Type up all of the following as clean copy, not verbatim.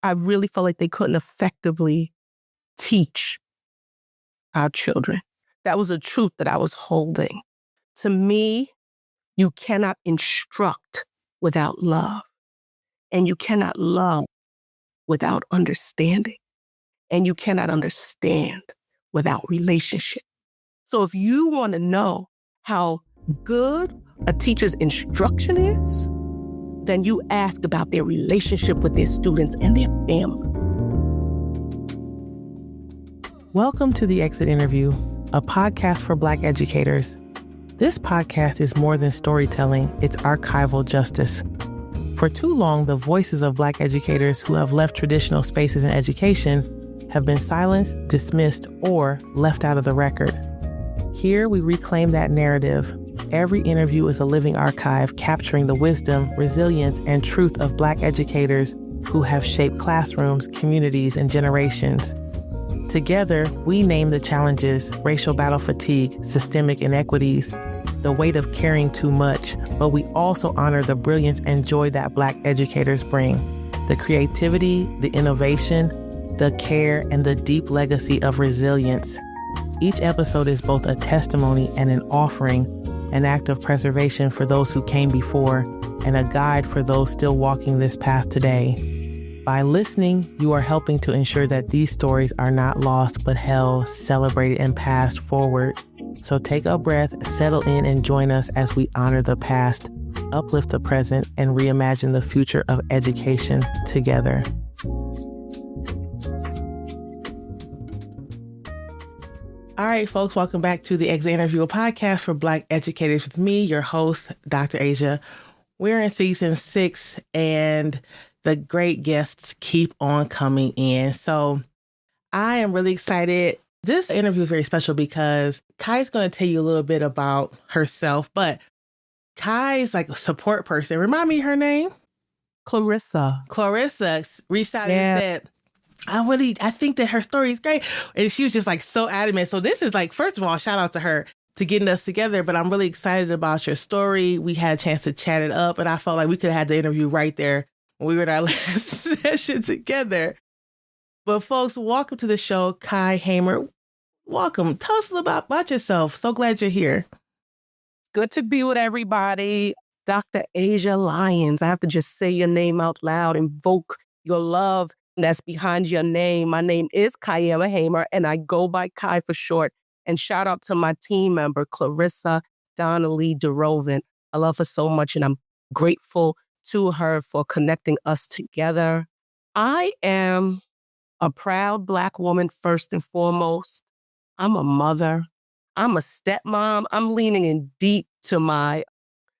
I really felt like they couldn't effectively teach our children. That was a truth that I was holding. To me, you cannot instruct without love, and you cannot love without understanding, and you cannot understand without relationship. So if you want to know how good a teacher's instruction is, then you ask about their relationship with their students and their family. Welcome to The Exit Interview, a podcast for Black educators. This podcast is more than storytelling, it's archival justice. For too long, the voices of Black educators who have left traditional spaces in education have been silenced, dismissed, or left out of the record. Here, we reclaim that narrative. Every interview is a living archive capturing the wisdom, resilience, and truth of Black educators who have shaped classrooms, communities, and generations. Together, we name the challenges: racial battle fatigue, systemic inequities, the weight of caring too much, but we also honor the brilliance and joy that Black educators bring, the creativity, the innovation, the care, and the deep legacy of resilience. Each episode is both a testimony and an offering, an act of preservation for those who came before, and a guide for those still walking this path today. By listening, you are helping to ensure that these stories are not lost, but held, celebrated, and passed forward. So take a breath, settle in, and join us as we honor the past, uplift the present, and reimagine the future of education together. All right, folks, welcome back to the Exit Interview, a podcast for Black educators with me, your host, Dr. Asia. We're in season 6, and the great guests keep on coming in. So I am really excited. This interview is very special because Kai's going to tell you a little bit about herself, but Kai is like a support person. Remind me her name? Clarissa. Clarissa reached out and said, I think that her story is great. And she was just like so adamant. So this is like, first of all, shout out to her to getting us together, but I'm really excited about your story. We had a chance to chat it up, and I felt like we could have had the interview right there when we were in our last session together. But folks, welcome to the show, Kai Hamer. Welcome. Tell us a little about yourself. So glad you're here. Good to be with everybody. Dr. Asia Lyons. I have to just say your name out loud, invoke your love that's behind your name. My name is Kayema Hamer, and I go by Kai for short. And shout out to my team member, Clarissa Donnelly DeRoven. I love her so much, and I'm grateful to her for connecting us together. I am a proud Black woman, first and foremost. I'm a mother. I'm a stepmom. I'm leaning in deep to my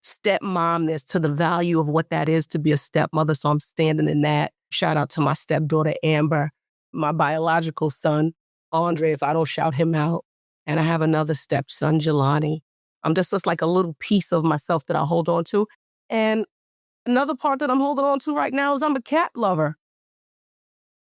stepmomness, to the value of what that is to be a stepmother. So I'm standing in that. Shout out to my stepdaughter, Amber, my biological son, Andre, if I don't shout him out. And I have another stepson, Jelani. I'm just like a little piece of myself that I hold on to. And another part that I'm holding on to right now is I'm a cat lover.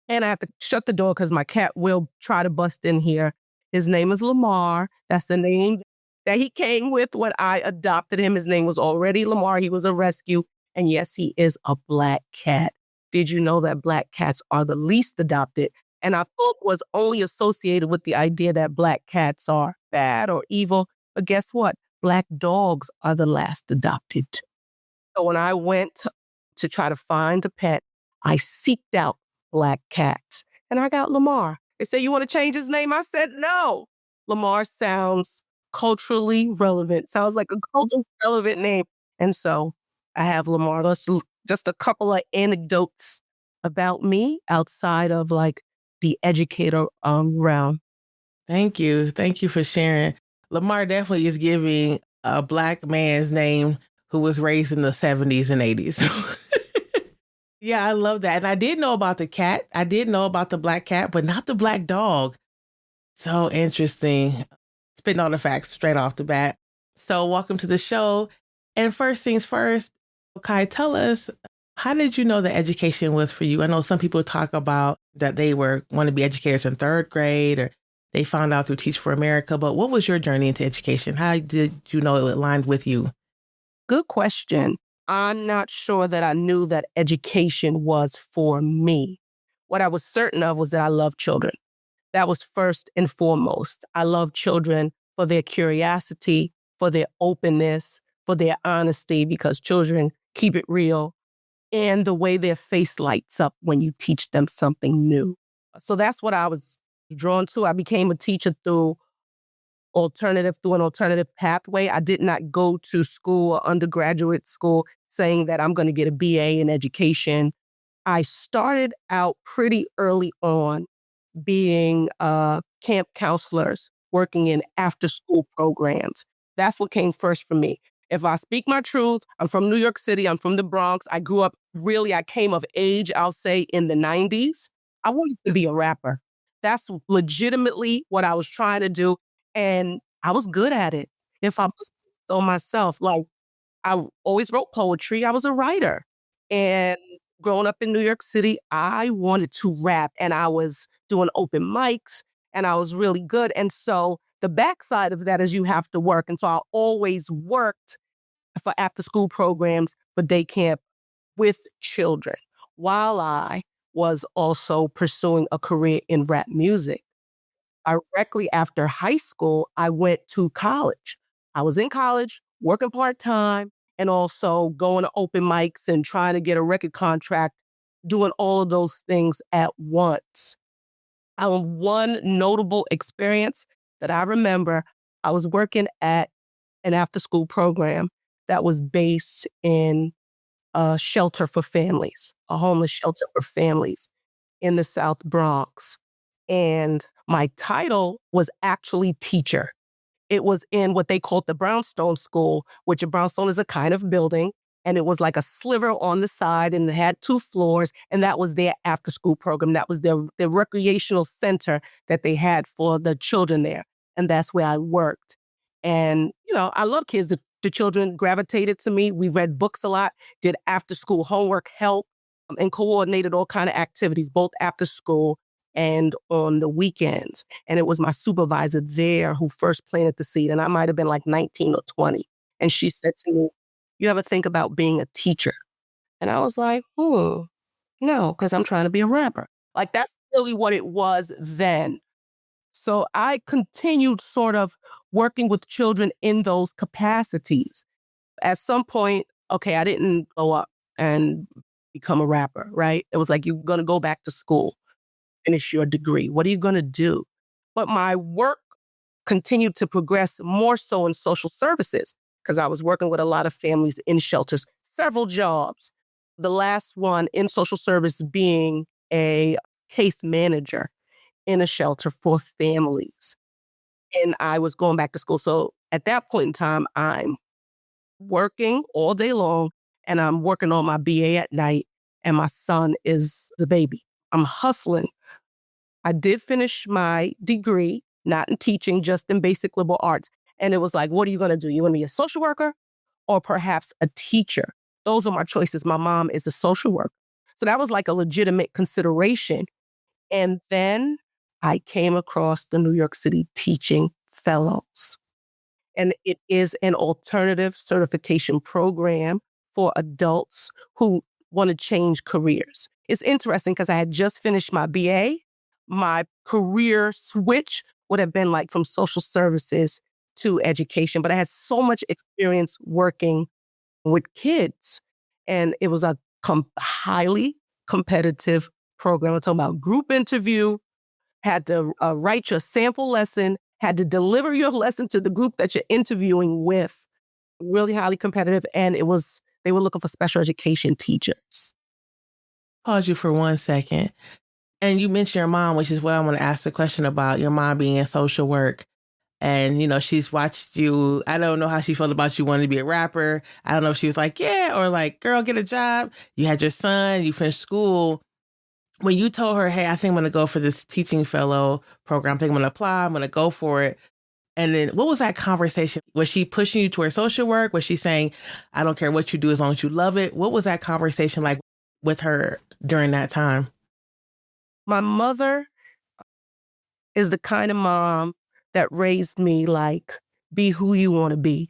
And I have to shut the door because my cat will try to bust in here. His name is Lamar. That's the name that he came with when I adopted him. His name was already Lamar. He was a rescue. And yes, he is a Black cat. Did you know that Black cats are the least adopted? And I thought was only associated with the idea that Black cats are bad or evil. But guess what? Black dogs are the last adopted. So when I went to try to find a pet, I seeked out Black cats. And I got Lamar. They said, you want to change his name? I said, no. Lamar sounds culturally relevant. Sounds like a culturally relevant name. And so I have Lamar. That's just a couple of anecdotes about me outside of like the educator realm. Thank you. Thank you for sharing. Lamar definitely is giving a Black man's name who was raised in the 70s and 80s. Yeah, I love that. And I did know about the cat. I did know about the Black cat, but not the Black dog. So interesting. Spitting all the facts straight off the bat. So welcome to the show. And first things first, Kai, tell us, how did you know that education was for you? I know some people talk about that they want to be educators in 3rd grade, or they found out through Teach for America. But what was your journey into education? How did you know it aligned with you? Good question. I'm not sure that I knew that education was for me. what I was certain of was that I loved children. That was first and foremost. I love children for their curiosity, for their openness, for their honesty, because children keep it real, and the way their face lights up when you teach them something new. So that's what I was drawn to. I became a teacher through an alternative pathway. I did not go to school or undergraduate school saying that I'm going to get a BA in education. I started out pretty early on being camp counselors, working in after school programs. That's what came first for me. If I speak my truth, I'm from New York City, I'm from the Bronx. I came of age, I'll say, in the 90s. I wanted to be a rapper. That's legitimately what I was trying to do. And I was good at it. If I must so myself, like I always wrote poetry. I was a writer. And growing up in New York City, I wanted to rap and I was doing open mics and I was really good. And so the backside of that is you have to work. And so I always worked for after school programs for day camp with children while I was also pursuing a career in rap music. Directly after high school, I went to college. I was in college, working part-time, and also going to open mics and trying to get a record contract, doing all of those things at once. One notable experience that I remember, I was working at an after-school program that was based in a shelter for families, a homeless shelter for families in the South Bronx. And my title was actually teacher. It was in what they called the Brownstone School, which a brownstone is a kind of building. And it was like a sliver on the side and it had 2 floors. And that was their after school program. That was their recreational center that they had for the children there. And that's where I worked. And, I love kids. The children gravitated to me. We read books a lot, did after school homework help, and coordinated all kind of activities, both after school and on the weekends. And it was my supervisor there who first planted the seed. And I might have been like 19 or 20. And she said to me, "You ever think about being a teacher?" And I was like, no, because I'm trying to be a rapper. Like that's really what it was then. So I continued sort of working with children in those capacities. At some point, okay, I didn't go up and become a rapper, right? It was like, you're going to go back to school, finish your degree. What are you going to do? But my work continued to progress more so in social services because I was working with a lot of families in shelters, several jobs. The last one in social service being a case manager in a shelter for families. And I was going back to school. So at that point in time, I'm working all day long and I'm working on my BA at night and my son is the baby. I'm hustling. I did finish my degree, not in teaching, just in basic liberal arts. And it was like, what are you going to do? You want to be a social worker or perhaps a teacher? Those are my choices. My mom is a social worker. So that was like a legitimate consideration. And then I came across the New York City Teaching Fellows. And it is an alternative certification program for adults who want to change careers. It's interesting because I had just finished my BA. My career switch would have been like from social services to education, but I had so much experience working with kids. And it was a highly competitive program. I'm talking about group interview, had to write your sample lesson, had to deliver your lesson to the group that you're interviewing with. Really highly competitive. And they were looking for special education teachers. Pause you for 1 second. And you mentioned your mom, which is what I want to ask the question about, your mom being in social work. And, she's watched you. I don't know how she felt about you wanting to be a rapper. I don't know if she was like, yeah, or like, girl, get a job. You had your son, you finished school. When you told her, hey, I think I'm going to go for this teaching fellow program, I think I'm going to apply, I'm going to go for it. And then what was that conversation? Was she pushing you toward social work? Was she saying, I don't care what you do as long as you love it? What was that conversation like with her during that time? My mother is the kind of mom that raised me like, be who you want to be.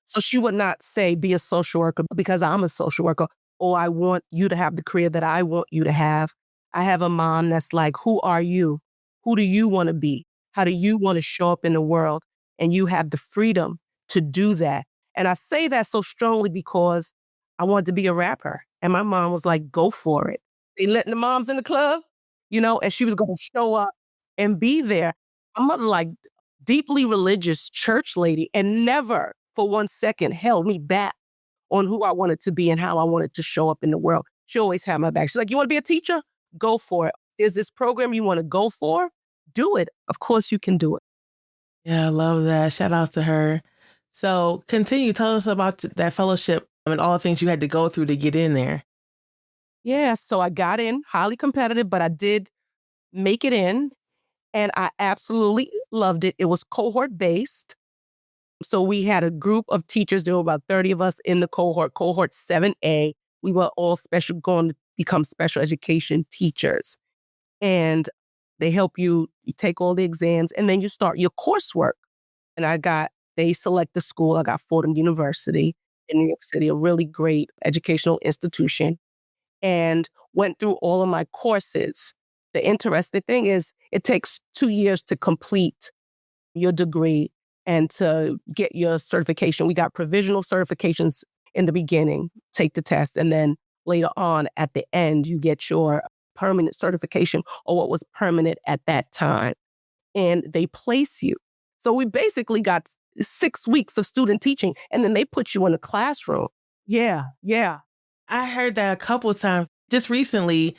So she would not say, be a social worker because I'm a social worker, or I want you to have the career that I want you to have. I have a mom that's like, who are you? Who do you want to be? How do you want to show up in the world? And you have the freedom to do that. And I say that so strongly because I wanted to be a rapper. And my mom was like, go for it. They letting the moms in the club, and she was going to show up and be there. My mother, like, deeply religious church lady, and never for 1 second held me back on who I wanted to be and how I wanted to show up in the world. She always had my back. She's like, you want to be a teacher? Go for it. Is this program you want to go for? Do it. Of course you can do it. Yeah, I love that. Shout out to her. So continue. Tell us about that fellowship and all the things you had to go through to get in there. Yeah, so I got in, highly competitive, but I did make it in and I absolutely loved it. It was cohort based. So we had a group of teachers. There were about 30 of us in the cohort 7A. We were all going to become special education teachers. And they help you take all the exams and then you start your coursework. And they select the school. I got Fordham University in New York City, a really great educational institution, and went through all of my courses. The interesting thing is it takes 2 years to complete your degree and to get your certification. We got provisional certifications in the beginning, take the test, and then later on at the end, you get your permanent certification or what was permanent at that time. And they place you. So we basically got 6 weeks of student teaching and then they put you in a classroom. Yeah, yeah. I heard that a couple of times just recently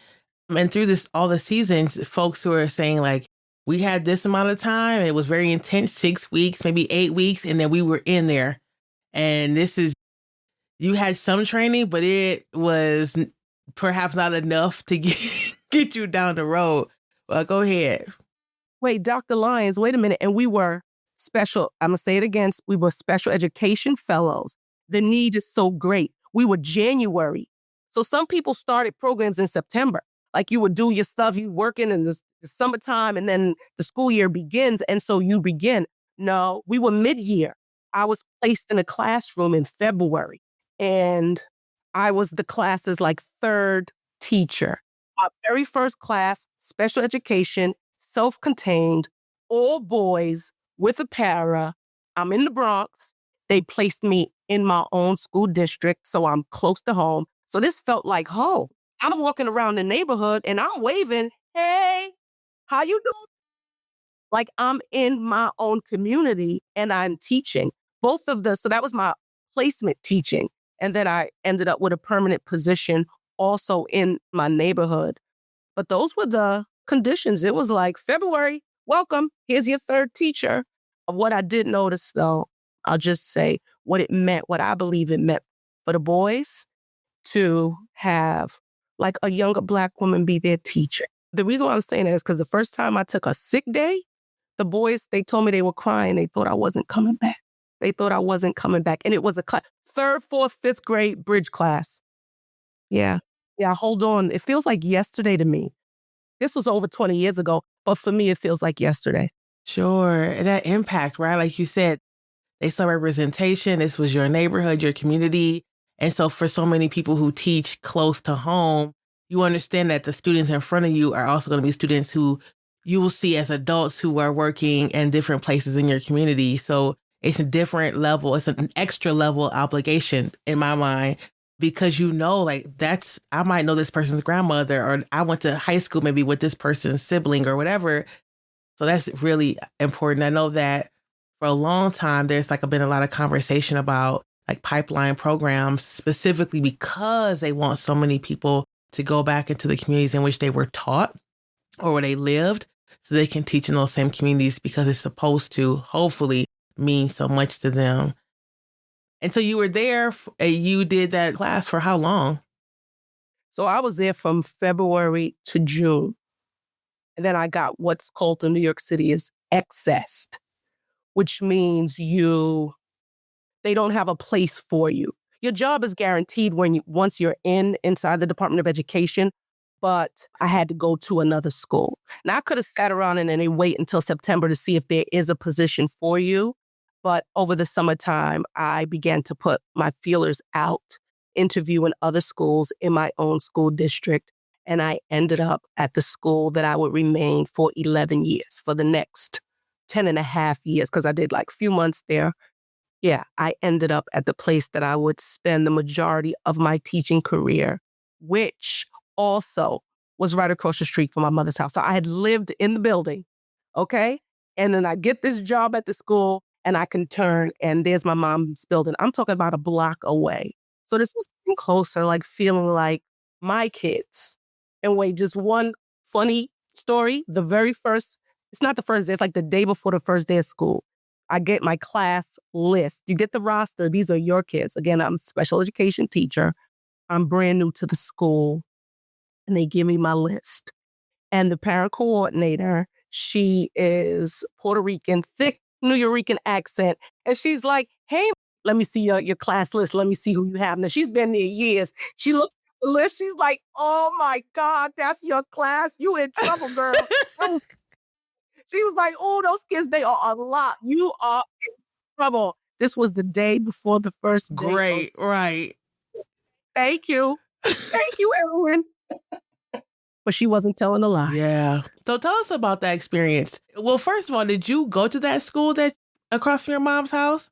and through all the seasons, folks who are saying like, we had this amount of time. It was very intense, 6 weeks, maybe 8 weeks. And then we were in there. And you had some training, but it was perhaps not enough to get you down the road. Well, go ahead. Wait, Dr. Lyons, wait a minute. And we were I'm going to say it again. We were special education fellows. The need is so great. We were January. So some people started programs in September. Like you would do your stuff, you working in the summertime and then the school year begins. And so you begin. No, we were mid-year. I was placed in a classroom in February and I was the class's like third teacher. My very first class, special education, self-contained, all boys with a para. I'm in the Bronx. They placed me in my own school district, so I'm close to home. So this felt like home. I'm walking around the neighborhood and I'm waving, hey, how you doing? Like I'm in my own community and I'm teaching. So that was my placement teaching. And then I ended up with a permanent position also in my neighborhood. But those were the conditions. It was like, February, welcome. Here's your third teacher. What I did notice, though, I'll just say what it meant, what I believe it meant for the boys to have like a younger Black woman be their teacher. The reason why I'm saying that is because the first time I took a sick day, the boys, they told me they were crying. They thought I wasn't coming back. They thought I wasn't coming back. And it was a third, fourth, fifth grade bridge class. Yeah. Yeah, hold on. It feels like yesterday to me. This was over 20 years ago, but for me, it feels like yesterday. Sure. That impact, right? Like you said, they saw representation. This was your neighborhood, your community. And so for so many people who teach close to home, you understand that the students in front of you are also going to be students who you will see as adults who are working in different places in your community. So it's a different level. It's an extra level obligation in my mind because like I might know this person's grandmother or I went to high school maybe with this person's sibling or whatever. So that's really important. I know that for a long time, there's been a lot of conversation about like pipeline programs specifically because they want so many people to go back into the communities in which they were taught or where they lived so they can teach in those same communities because it's supposed to hopefully mean so much to them. And so you were there, you did that class for how long? So I was there from February to June. And then I got what's called in New York City is accessed, which means they don't have a place for you. Your job is guaranteed once you're inside the Department of Education, but I had to go to another school. Now I could have sat around and then wait until September to see if there is a position for you. But over the summertime, I began to put my feelers out, interviewing other schools in my own school district. And I ended up at the school that I would remain for 11 years, for the next 10 and a half years, because I did like a few months there. Yeah, I ended up at the place that I would spend the majority of my teaching career, which also was right across the street from my mother's house. So I had lived in the building, okay? And then I get this job at the school and I can turn and there's my mom's building. I'm talking about a block away. So this was getting closer, like feeling like my kids. And wait, just one funny story. The very first, it's not the first day, it's like the day before the first day of school. I get my class list. You get the roster. These are your kids. Again, I'm a special education teacher. I'm brand new to the school. And they give me my list. And the parent coordinator, she is Puerto Rican, thick New Yorican accent. And she's like, hey, let me see your class list. Let me see who you have. Now, she's been there years. She looked at the list. She's like, oh my God, that's your class. You in trouble, girl. She was like, oh, those kids, they are a lot. You are trouble. This was the day before the first day of Great, school. right. Thank you. Thank you, everyone. But she wasn't telling a lie. Yeah. So tell us about that experience. Well, first of all, did you go to that school that across from your mom's house?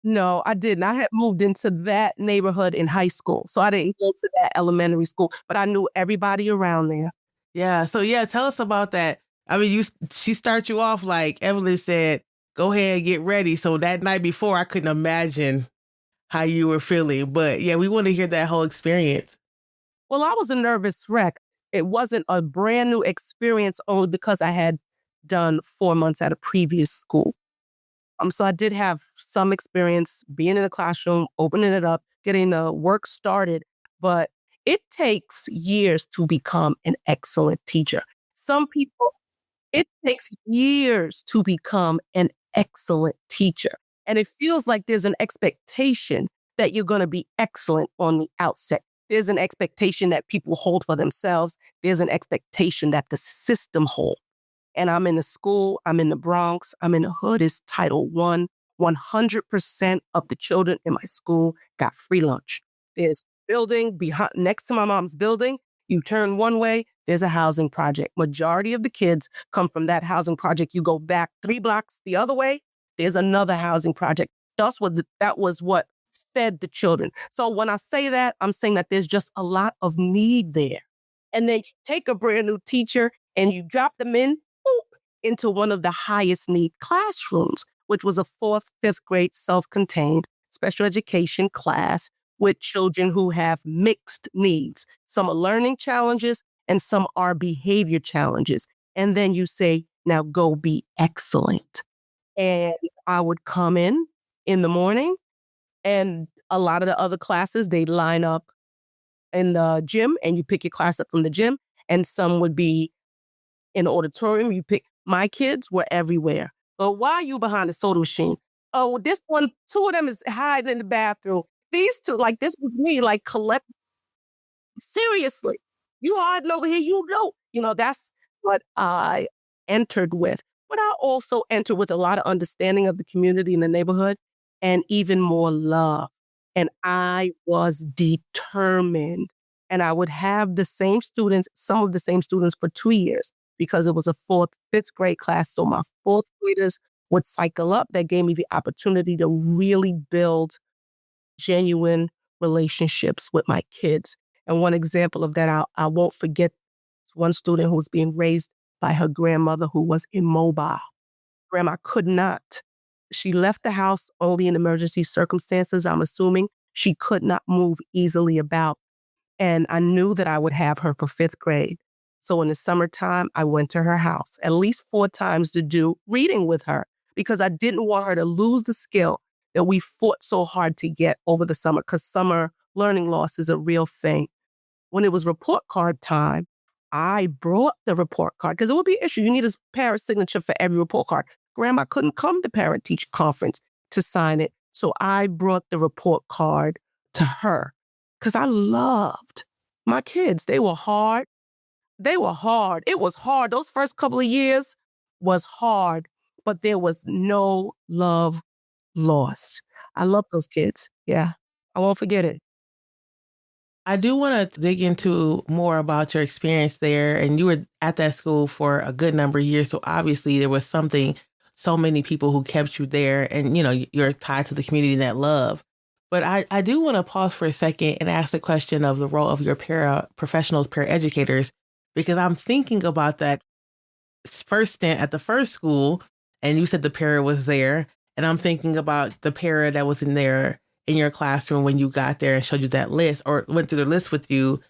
No, I didn't. I had moved into that neighborhood in high school. So I didn't go to that elementary school, but I knew everybody around there. Yeah. So yeah, tell us about that. I mean, she started you off like Evelyn said, go ahead and get ready. So that night before, I couldn't imagine how you were feeling. But yeah, we want to hear that whole experience. Well, I was a nervous wreck. It wasn't a brand new experience only because I had done 4 months at a previous school. So I did have some experience being in a classroom, opening it up, getting the work started, but it takes years to become an excellent teacher. Some people, it takes years to become an excellent teacher. And it feels like there's an expectation that you're going to be excellent on the outset. There's an expectation that people hold for themselves. There's an expectation that the system holds. And I'm in the school, I'm in the Bronx, I'm in the hood. It's Title I. 100% of the children in my school got free lunch. There's building behind, next to my mom's building. You turn one way, there's a housing project. Majority of the kids come from that housing project. You go back 3 blocks the other way, there's another housing project. That was what fed the children. So when I say that, I'm saying that there's just a lot of need there. And then you take a brand new teacher and you drop them in into one of the highest need classrooms, which was a 4th, 5th grade self-contained special education class with children who have mixed needs. Some are learning challenges and some are behavior challenges. And then you say, now go be excellent. And I would come in the morning, and a lot of the other classes, they'd line up in the gym and you pick your class up from the gym, and some would be in the auditorium. You pick, my kids were everywhere. But why are you behind the soda machine? Oh, this one, 2 of them is hiding in the bathroom. These 2, like this was me, like collect, seriously. You hiding over here, that's what I entered with. But I also entered with a lot of understanding of the community and the neighborhood and even more love. And I was determined. And I would have the same students, some of the same students for 2 years because it was a 4th, 5th grade class. So my 4th graders would cycle up. That gave me the opportunity to really build genuine relationships with my kids. And one example of that I won't forget, one student who was being raised by her grandmother who was immobile. Grandma could not. She left the house only in emergency circumstances. I'm assuming she could not move easily about. And I knew that I would have her for 5th grade. So in the summertime, I went to her house at least 4 times to do reading with her because I didn't want her to lose the skill that we fought so hard to get over the summer, because summer learning loss is a real thing. When it was report card time, I brought the report card because it would be an issue. You need a parent signature for every report card. Grandma couldn't come to parent-teacher conference to sign it. So I brought the report card to her because I loved my kids. They were hard. They were hard. It was hard. Those first couple of years was hard, but there was no love lost. I love those kids. Yeah. I won't forget it. I do want to dig into more about your experience there. And you were at that school for a good number of years. So obviously there was something, so many people who kept you there and, you're tied to the community and that love. But I do want to pause for a second and ask the question of the role of your paraprofessionals, paraeducators, because I'm thinking about that first stint at the first school, and you said the para was there, and I'm thinking about the para that was in there in your classroom when you got there and showed you that list or went through the list with you,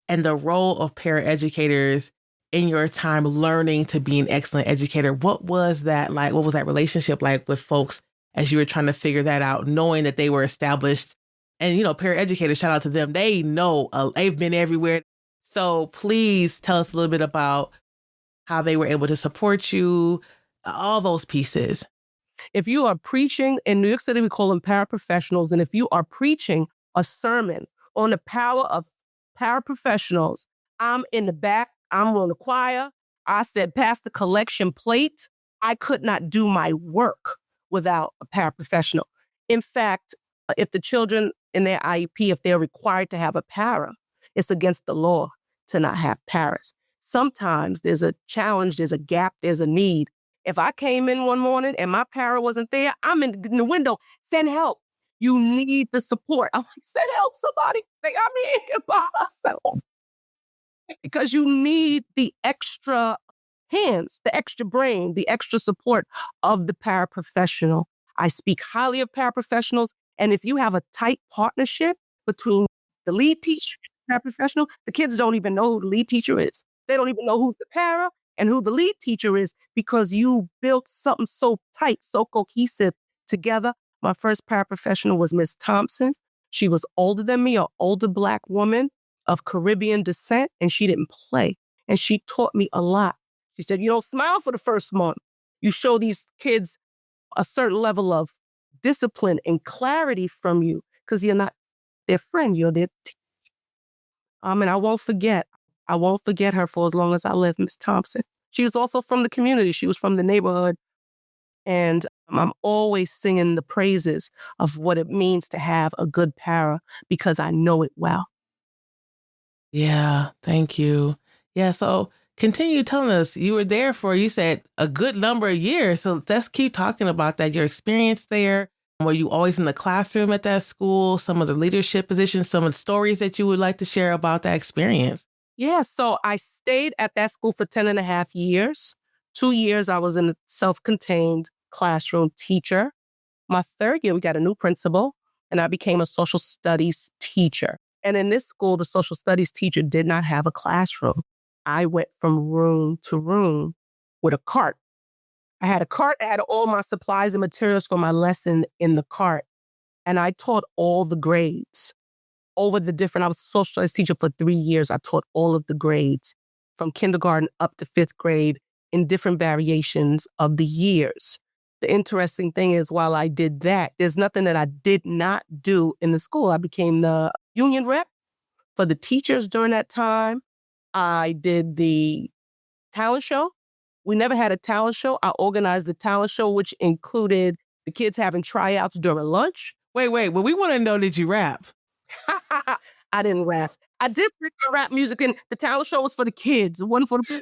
and the role of paraeducators in your time learning to be an excellent educator. What was that like? What was that relationship like with folks as you were trying to figure that out, knowing that they were established? And, paraeducators, shout out to them. They know, they've been everywhere. So please tell us a little bit about how they were able to support you, all those pieces. If you are preaching, in New York City, we call them paraprofessionals. And if you are preaching a sermon on the power of paraprofessionals, I'm in the back, I'm on the choir. I said, pass the collection plate. I could not do my work without a paraprofessional. In fact, if the children in their IEP, if they're required to have a para, it's against the law to not have paras. Sometimes there's a challenge, there's a gap, there's a need. If I came in one morning and my para wasn't there, I'm in the window, send help. You need the support. I'm like, send help, somebody. I'm here by myself. Because you need the extra hands, the extra brain, the extra support of the paraprofessional. I speak highly of paraprofessionals. And if you have a tight partnership between the lead teacher and the paraprofessional, the kids don't even know who the lead teacher is. They don't even know who's the para and who the lead teacher is because you built something so tight, so cohesive together. My first paraprofessional was Miss Thompson. She was older than me, an older Black woman of Caribbean descent, and she didn't play. And she taught me a lot. She said, you don't smile for the first month. You show these kids a certain level of discipline and clarity from you because you're not their friend, you're their teacher. And I won't forget her for as long as I live, Miss Thompson. She was also from the community. She was from the neighborhood. And I'm always singing the praises of what it means to have a good para because I know it well. Yeah, thank you. Yeah, so continue telling us. You were there for, you said, a good number of years. So let's keep talking about that, your experience there. Were you always in the classroom at that school? Some of the leadership positions, some of the stories that you would like to share about that experience? Yeah, so I stayed at that school for 10 and a half years. 2 years I was in a self-contained classroom teacher. My third year, we got a new principal, and I became a social studies teacher. And in this school, the social studies teacher did not have a classroom. I went from room to room with a cart. I had a cart, I had all my supplies and materials for my lesson in the cart. And I taught all the grades over the different, I was a social studies teacher for 3 years. I taught all of the grades from kindergarten up to 5th grade in different variations of the years. The interesting thing is while I did that, there's nothing that I did not do in the school. I became the union rep for the teachers during that time. I did the talent show. We never had a talent show. I organized the talent show, which included the kids having tryouts during lunch. Wait, well, we want to know, did you rap? I didn't rap. I did bring my rap music in. The talent show was for the kids. It wasn't for the...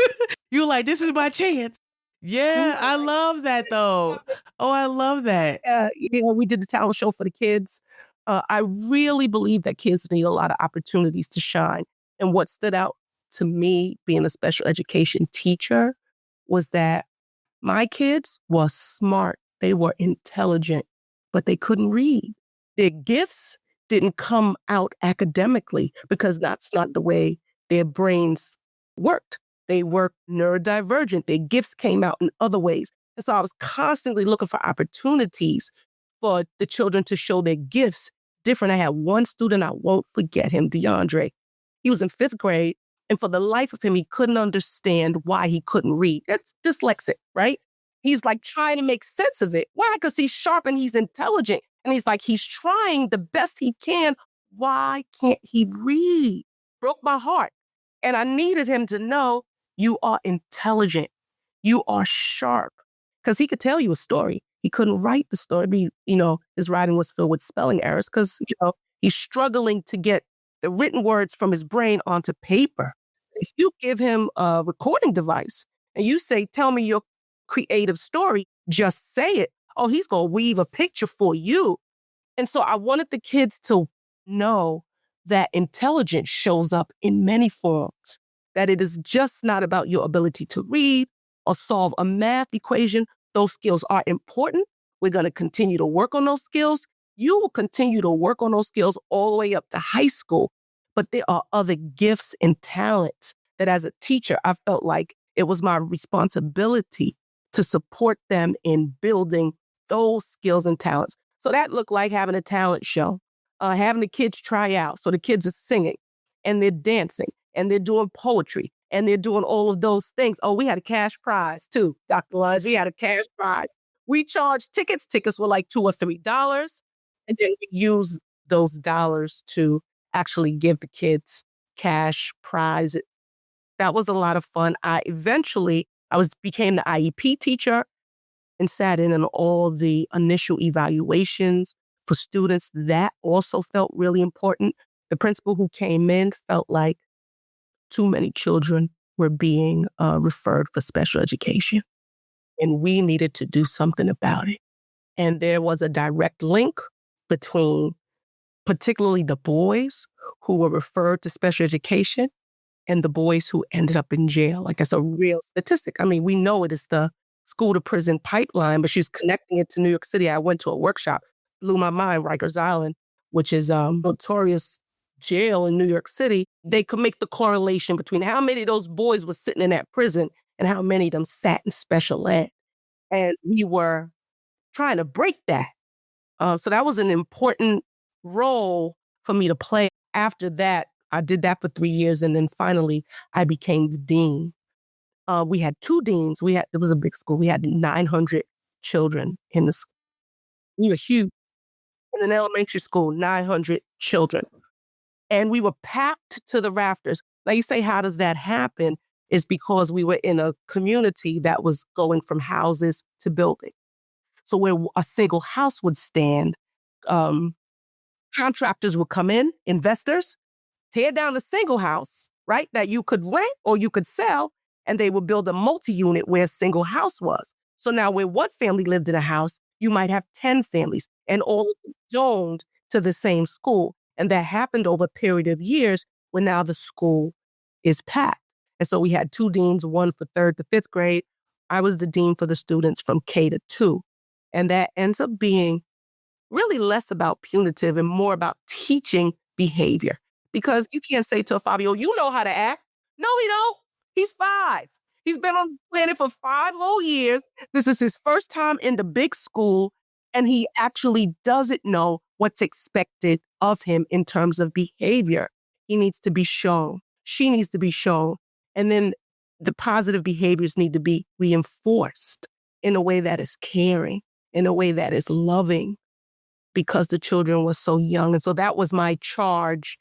You were like, this is my chance. Yeah, I love that though. Oh, I love that. We did the talent show for the kids. I really believe that kids need a lot of opportunities to shine. And what stood out to me being a special education teacher was that my kids were smart. They were intelligent, but they couldn't read. Their gifts didn't come out academically because that's not the way their brains worked. They were neurodivergent. Their gifts came out in other ways. And so I was constantly looking for opportunities for the children to show their gifts different. I had one student, I won't forget him, DeAndre. He was in 5th grade, and for the life of him, he couldn't understand why he couldn't read. That's dyslexic, right? He's like trying to make sense of it. Why? Because he's sharp and he's intelligent. And he's like, he's trying the best he can. Why can't he read? Broke my heart. And I needed him to know you are intelligent. You are sharp. Because he could tell you a story. He couldn't write the story. His writing was filled with spelling errors because, he's struggling to get the written words from his brain onto paper. If you give him a recording device and you say, tell me your creative story, just say it. Oh, he's going to weave a picture for you. And so I wanted the kids to know that intelligence shows up in many forms, that it is just not about your ability to read or solve a math equation. Those skills are important. We're going to continue to work on those skills. You will continue to work on those skills all the way up to high school. But there are other gifts and talents that as a teacher, I felt like it was my responsibility to support them in building those skills and talents. So that looked like having a talent show, having the kids try out. So the kids are singing and they're dancing and they're doing poetry and they're doing all of those things. Oh, we had a cash prize too, Dr. Lodge. We had a cash prize. We charged tickets. Tickets were like $2 or $3. And then we used those dollars to actually give the kids cash prizes. That was a lot of fun. I became the IEP teacher and sat in on all the initial evaluations for students. That also felt really important. The principal who came in felt like too many children were being referred for special education, and we needed to do something about it. And there was a direct link between particularly the boys who were referred to special education and the boys who ended up in jail. Like, that's a real statistic. I mean, we know it is the school to prison pipeline, but she's connecting it to New York City. I went to a workshop, blew my mind, Rikers Island, which is notorious jail in New York City. They could make the correlation between how many of those boys were sitting in that prison and how many of them sat in special ed. And we were trying to break that. So that was an important role for me to play. After that, I did that for 3 years. And then finally, I became the dean. We had 2 deans. It was a big school. We had 900 children in the school. We were huge. In an elementary school, 900 children. And we were packed to the rafters. Now you say, how does that happen? It's because we were in a community that was going from houses to buildings. So where a single house would stand, contractors would come in, investors, tear down the single house, right, that you could rent or you could sell, and they would build a multi-unit where a single house was. So now where one family lived in a house, you might have 10 families and all zoned to the same school. And that happened over a period of years when now the school is packed. And so we had 2 deans, one for 3rd to 5th grade. I was the dean for the students from K to 2. And that ends up being really less about punitive and more about teaching behavior. Because you can't say to a 5-year-old, you know how to act. No, he don't. He's 5. He's been on the planet for 5 whole years. This is his first time in the big school, and he actually doesn't know what's expected of him in terms of behavior. He needs to be shown. She needs to be shown. And then the positive behaviors need to be reinforced in a way that is caring, in a way that is loving, because the children were so young. And so that was my charge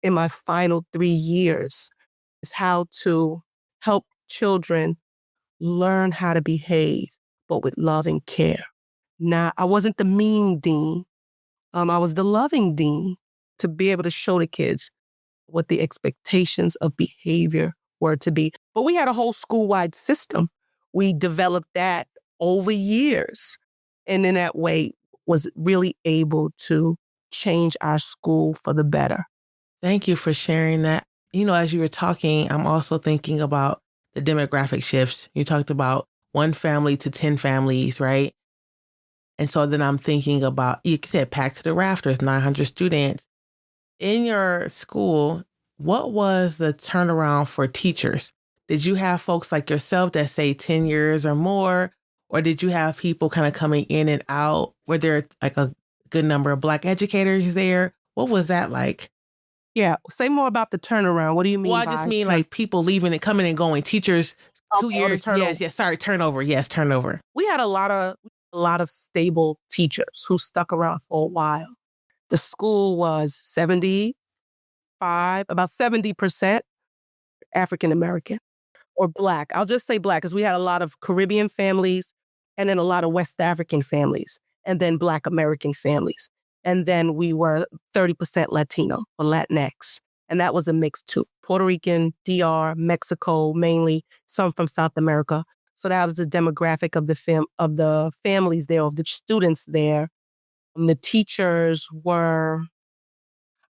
in my final 3 years, is how to help children learn how to behave, but with love and care. Now, I wasn't the mean dean. I was the loving dean, to be able to show the kids what the expectations of behavior were to be. But we had a whole school-wide system. We developed that over years. And in that way, was really able to change our school for the better. Thank you for sharing that. As you were talking, I'm also thinking about the demographic shifts. You talked about 1 family to 10 families, right? And so then I'm thinking about, you said packed to the rafters, 900 students. In your school, what was the turnaround for teachers? Did you have folks like yourself that say 10 years or more? Or did you have people kind of coming in and out? Were there like a good number of Black educators there? What was that like? Yeah, say more about the turnaround. What do you mean Well, I by just mean like people leaving and coming and going. Teachers, 2 Okay, years. Yes. Sorry, turnover. Yes, turnover. We had a lot of stable teachers who stuck around for a while. The school was about 70% African American or Black. I'll just say Black because we had a lot of Caribbean families and then a lot of West African families and then Black American families. And then we were 30% Latino or Latinx. And that was a mix too. Puerto Rican, DR, Mexico, mainly, some from South America. So that was the demographic of the families there, of the students there. And the teachers were,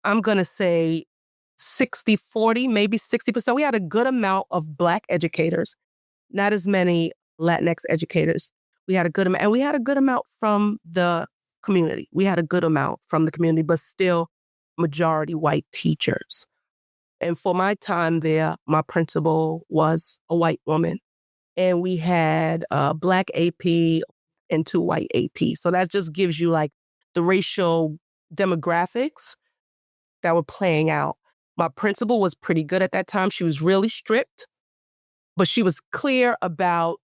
I'm going to say 60-40, maybe 60%. We had a good amount of Black educators, not as many Latinx educators. We had a good amount, and we had a good amount from the community. We had a good amount from the community, but still majority white teachers. And for my time there, my principal was a white woman. And we had a Black AP and 2 white AP. So that just gives you like the racial demographics that were playing out. My principal was pretty good at that time. She was really strict, but she was clear about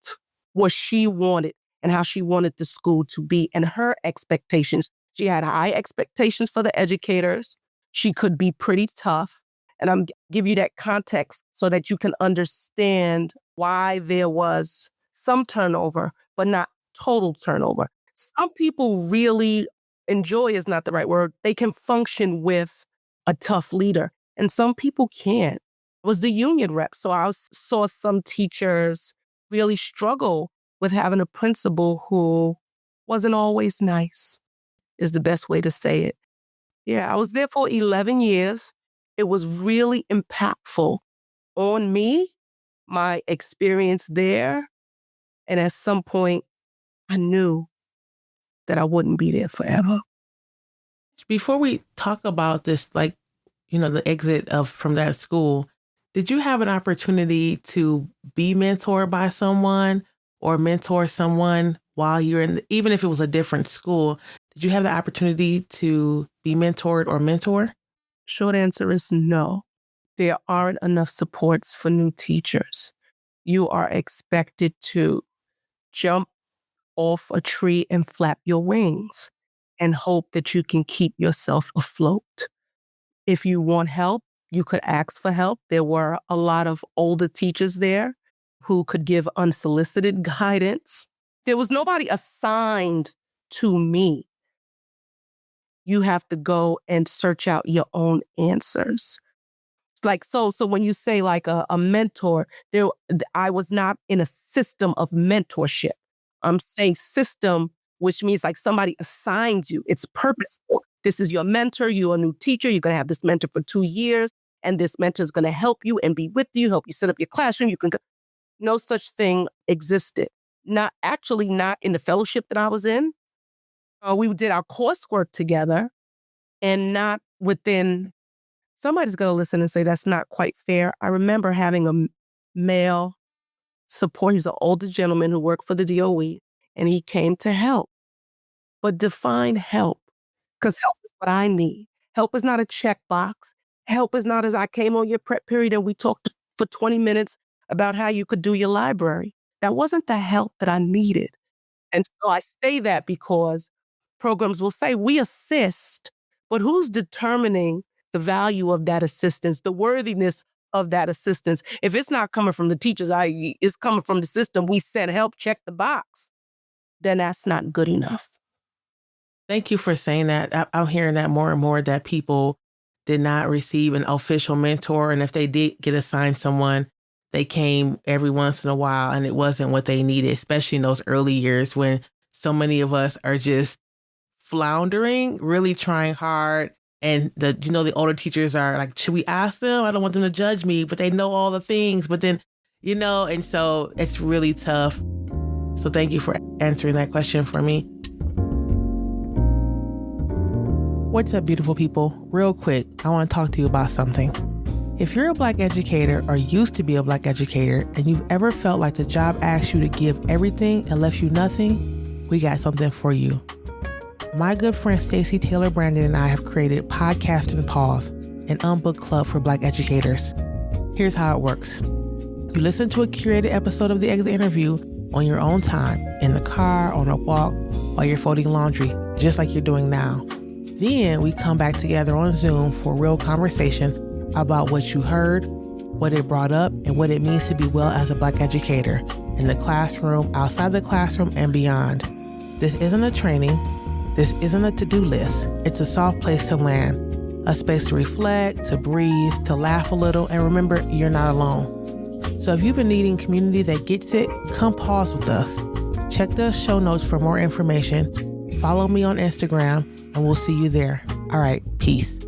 what she wanted and how she wanted the school to be and her expectations. She had high expectations for the educators. She could be pretty tough. And I'm give you that context so that you can understand why there was some turnover, but not total turnover. Some people really enjoy is not the right word. They can function with a tough leader, and some people can't. I was the union rep, so saw some teachers really struggle with having a principal who wasn't always nice, is the best way to say it. Yeah, I was there for 11 years. It was really impactful on me, my experience there. And at some point, I knew that I wouldn't be there forever. Before we talk about this, like, the exit from that school, did you have an opportunity to be mentored by someone or mentor someone while you're even if it was a different school, did you have the opportunity to be mentored or mentor? Short answer is no. There aren't enough supports for new teachers. You are expected to jump off a tree and flap your wings and hope that you can keep yourself afloat. If you want help, you could ask for help. There were a lot of older teachers there who could give unsolicited guidance. There was nobody assigned to me. You have to go and search out your own answers. It's like, so when you say like a mentor, I was not in a system of mentorship. I'm saying system, which means like somebody assigns you. It's purposeful. This is your mentor. You're a new teacher. You're going to have this mentor for 2 years. And this mentor is going to help you and be with you, help you set up your classroom. No such thing existed. Not in the fellowship that I was in. We did our coursework together and not within, somebody's going to listen and say that's not quite fair. I remember having a male support. He's an older gentleman who worked for the DOE, and he came to help. But define help, because help is what I need. Help is not a checkbox. Help is not as I came on your prep period and we talked for 20 minutes about how you could do your library. That wasn't the help that I needed. And so I say that because programs will say we assist, but who's determining the value of that assistance, the worthiness of that assistance? If it's not coming from the teachers, it's coming from the system. We said help, check the box. Then that's not good enough. Thank you for saying that. I'm hearing that more and more, that people did not receive an official mentor. And if they did get assigned someone, they came every once in a while and it wasn't what they needed, especially in those early years when so many of us are just floundering, really trying hard. And the older teachers are like, should we ask them? I don't want them to judge me, but they know all the things. But then, and so it's really tough. So thank you for answering that question for me. What's up, beautiful people? Real quick, I want to talk to you about something. If you're a Black educator or used to be a Black educator and you've ever felt like the job asked you to give everything and left you nothing, we got something for you. My good friend Stacey Taylor Brandon and I have created Podcast and Pause, an unbooked club for Black educators. Here's how it works. You listen to a curated episode of the Exit Interview on your own time, in the car, on a walk, while you're folding laundry, just like you're doing now. Then we come back together on Zoom for a real conversation about what you heard, what it brought up, and what it means to be well as a Black educator in the classroom, outside the classroom, and beyond. This isn't a training. This isn't a to-do list. It's a soft place to land, a space to reflect, to breathe, to laugh a little, and remember, you're not alone. So if you've been needing community that gets it, come pause with us. Check the show notes for more information. Follow me on Instagram, and we'll see you there. All right, peace.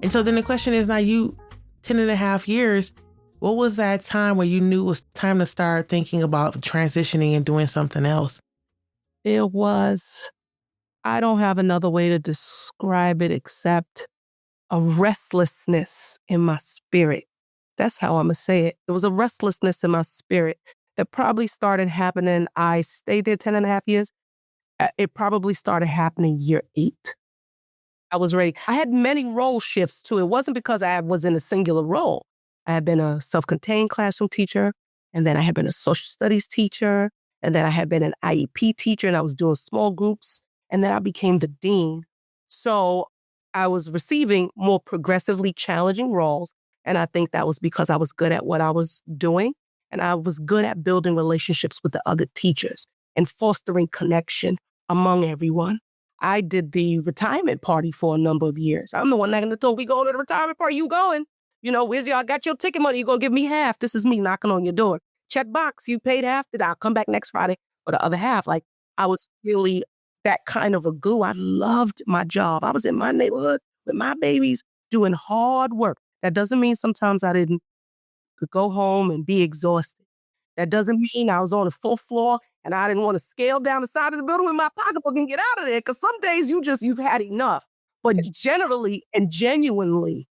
And so then the question is, now you 10 and a half years, what was that time where you knew it was time to start thinking about transitioning and doing something else? It was, I don't have another way to describe it except a restlessness in my spirit. That's how I'm going to say it. It was a restlessness in my spirit that probably started happening. I stayed there 10 and a half years. It probably started happening year 8. I was ready. I had many role shifts too. It wasn't because I was in a singular role. I had been a self-contained classroom teacher, and then I had been a social studies teacher, and then I had been an IEP teacher, and I was doing small groups, and then I became the dean. So I was receiving more progressively challenging roles, and I think that was because I was good at what I was doing, and I was good at building relationships with the other teachers and fostering connection among everyone. I did the retirement party for a number of years. I'm the one knocking the door. We going to the retirement party. You going? You know, where's your, I got your ticket money. You going to give me half. This is me knocking on your door. Check box. You paid half. I'll come back next Friday for the other half. Like, I was really that kind of a glue. I loved my job. I was in my neighborhood with my babies doing hard work. That doesn't mean sometimes I didn't go home and be exhausted. That doesn't mean I was on the 4th floor and I didn't want to scale down the side of the building with my pocketbook and get out of there. Because some days you've had enough. But generally and genuinely,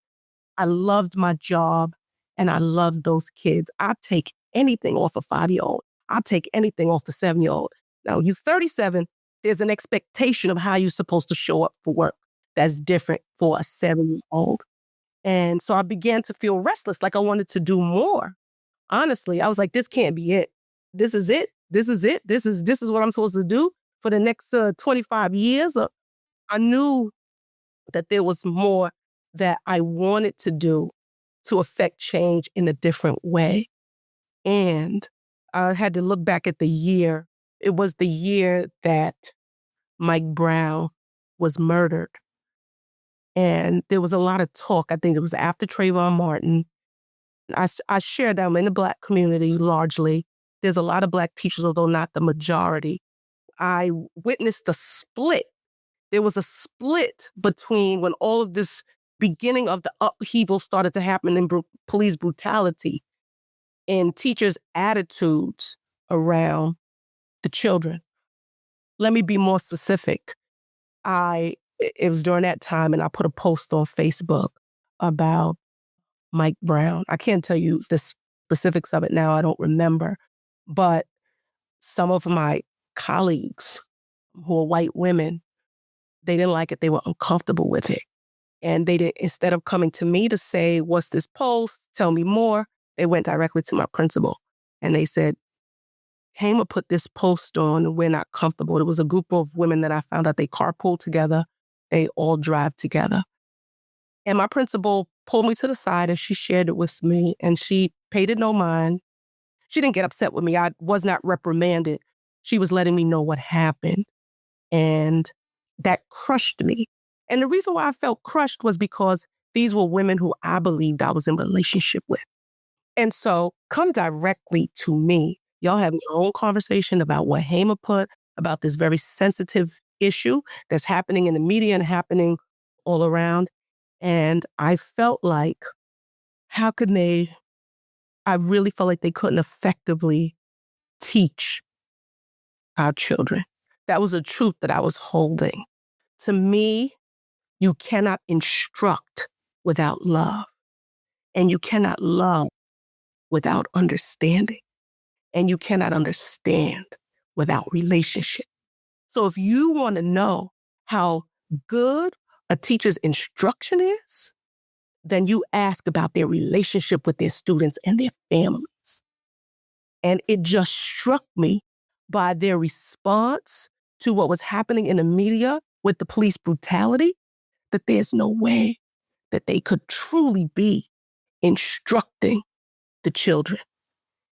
I loved my job and I loved those kids. I take anything off a 5-year-old. I take anything off the 7-year-old. Now, you're 37, there's an expectation of how you're supposed to show up for work that's different for a 7-year-old. And so I began to feel restless, like I wanted to do more. Honestly, I was like, this can't be it. This is it. This is it. This is what I'm supposed to do for the next 25 years. I knew that there was more that I wanted to do to affect change in a different way. And I had to look back at the year. It was the year that Mike Brown was murdered. And there was a lot of talk. I think it was after Trayvon Martin. I share them in the Black community largely. There's a lot of Black teachers, although not the majority. I witnessed the split. There was a split between when all of this beginning of the upheaval started to happen in police brutality and teachers' attitudes around the children. Let me be more specific. It was during that time, and I put a post on Facebook about Mike Brown. I can't tell you the specifics of it now. I don't remember. But some of my colleagues who are white women, they didn't like it. They were uncomfortable with it. And they didn't, instead of coming to me to say, what's this post? Tell me more. They went directly to my principal. And they said, Hamer put this post on and we're not comfortable. It was a group of women that I found out they carpool together. They all drive together. And my principal pulled me to the side and she shared it with me and she paid it no mind. She didn't get upset with me. I was not reprimanded. She was letting me know what happened. And that crushed me. And the reason why I felt crushed was because these were women who I believed I was in relationship with. And so come directly to me. Y'all have your own conversation about what Hamer put, about this very sensitive issue that's happening in the media and happening all around. And I felt like, I really felt like they couldn't effectively teach our children. That was a truth that I was holding. To me, you cannot instruct without love. And you cannot love without understanding. And you cannot understand without relationship. So if you want to know how good a teacher's instruction is, then you ask about their relationship with their students and their families. And it just struck me by their response to what was happening in the media with the police brutality, that there's no way that they could truly be instructing the children.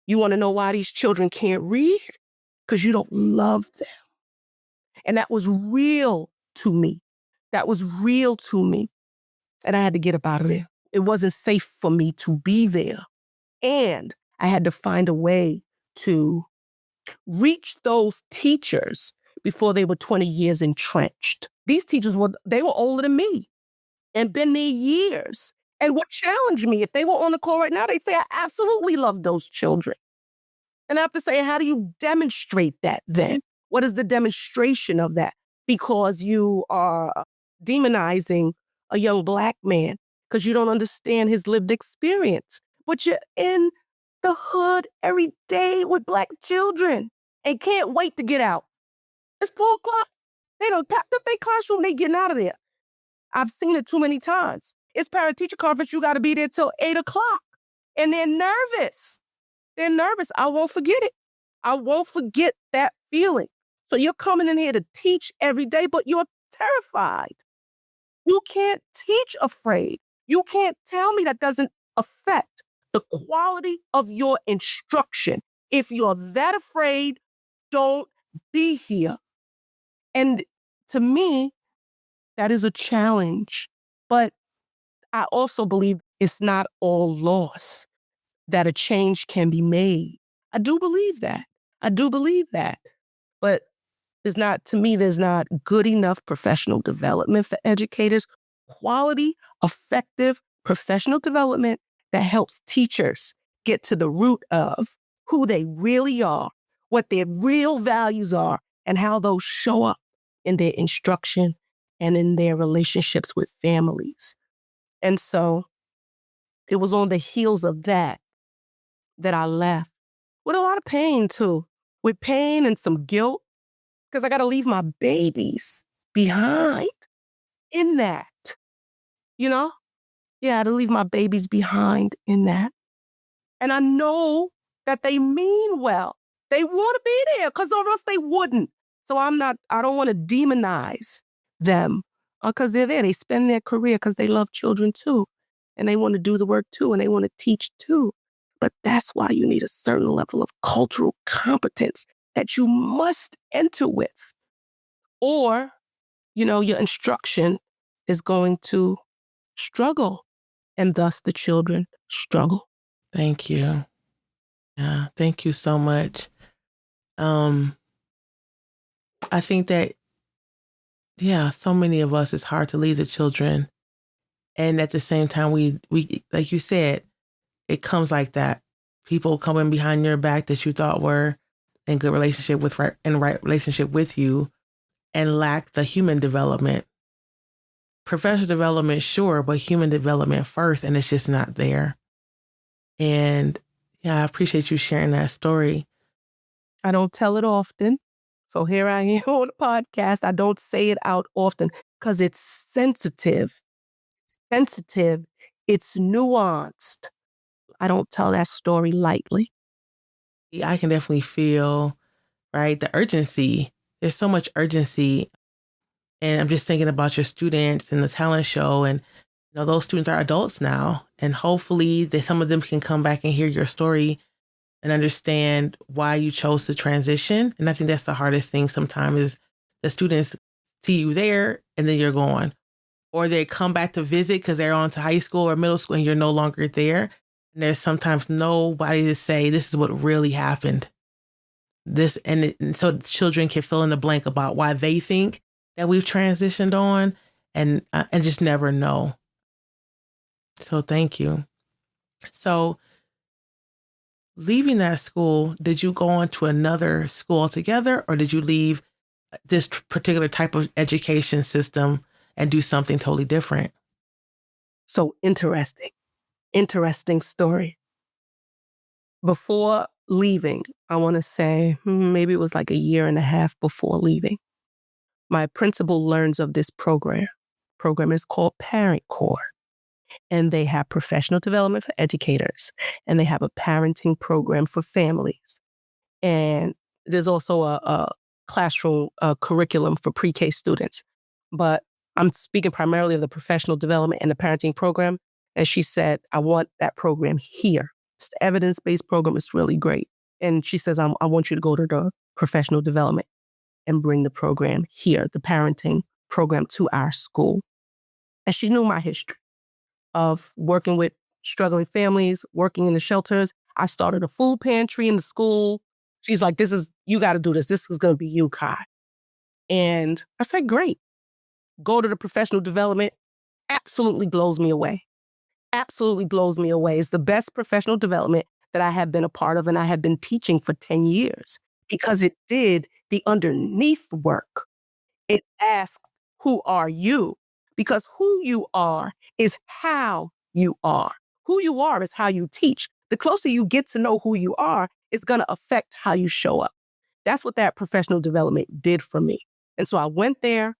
You want to know why these children can't read? because you don't love them. And that was real to me. That was real to me. And I had to get up out of there. It wasn't safe for me to be there. And I had to find a way to reach those teachers before they were 20 years entrenched. These teachers they were older than me and been there years and would challenge me. If they were on the call right now, they'd say, I absolutely love those children. And I have to say, how do you demonstrate that then? What is the demonstration of that? Because you are demonizing a young Black man because you don't understand his lived experience. But you're in the hood every day with Black children and can't wait to get out. It's 4:00. They done packed up their classroom, they getting out of there. I've seen it too many times. It's parent-teacher conference, you got to be there till 8:00. And they're nervous. They're nervous. I won't forget it. I won't forget that feeling. So you're coming in here to teach every day, but you're terrified. You can't teach afraid. You can't tell me that doesn't affect the quality of your instruction. If you're that afraid, don't be here. And to me, that is a challenge. But I also believe it's not all loss, that a change can be made. I do believe that. I do believe that. But to me, there's not good enough professional development for educators, quality, effective professional development that helps teachers get to the root of who they really are, what their real values are, and how those show up in their instruction and in their relationships with families. And so it was on the heels of that I left with a lot of pain too, with pain and some guilt, because I got to leave my babies behind in that, you know? Yeah, I had to leave my babies behind in that. And I know that they mean well. They want to be there because or else they wouldn't. So I don't want to demonize them because they're there. They spend their career because they love children too. And they want to do the work too. And they want to teach too. But that's why you need a certain level of cultural competence that you must enter with. Or, your instruction is going to struggle. And thus the children struggle. Thank you. Yeah, thank you so much. I think that, so many of us, it's hard to leave the children. And at the same time, we like you said, it comes like that. People coming behind your back that you thought were in good relationship with right relationship with you and lack the human development. Professional development, sure, but human development first, and it's just not there. And I appreciate you sharing that story. I don't tell it often. So here I am on the podcast. I don't say it out often because it's sensitive. It's nuanced. I don't tell that story lightly. I can definitely feel, right, the urgency. There's so much urgency. And I'm just thinking about your students and the talent show. And, those students are adults now. And hopefully some of them can come back and hear your story and understand why you chose to transition. And I think that's the hardest thing sometimes is the students see you there and then you're gone. Or they come back to visit because they're on to high school or middle school and you're no longer there. And there's sometimes nobody to say, this is what really happened. And so children can fill in the blank about why they think that we've transitioned on and just never know. So thank you. So leaving that school, did you go on to another school altogether or did you leave this particular type of education system and do something totally different? So interesting story. Before leaving, I want to say maybe it was like a year and a half before leaving, my principal learns of this program. Program is called Parent Corps. And they have professional development for educators. And they have a parenting program for families. And there's also a classroom curriculum for pre-K students. But I'm speaking primarily of the professional development and the parenting program. And she said, I want that program here. It's the evidence-based program. It's really great. And she says, I want you to go to the professional development and bring the program here, the parenting program, to our school. And she knew my history of working with struggling families, working in the shelters. I started a food pantry in the school. She's like, you got to do this. This is going to be you, Kai. And I said, great. Go to the professional development. Absolutely blows me away. Absolutely blows me away. It's the best professional development that I have been a part of, and I have been teaching for 10 years because it did the underneath work. It asked, who are you? Because who you are is how you are. Who you are is how you teach. The closer you get to know who you are, it's going to affect how you show up. That's what that professional development did for me. And so I went there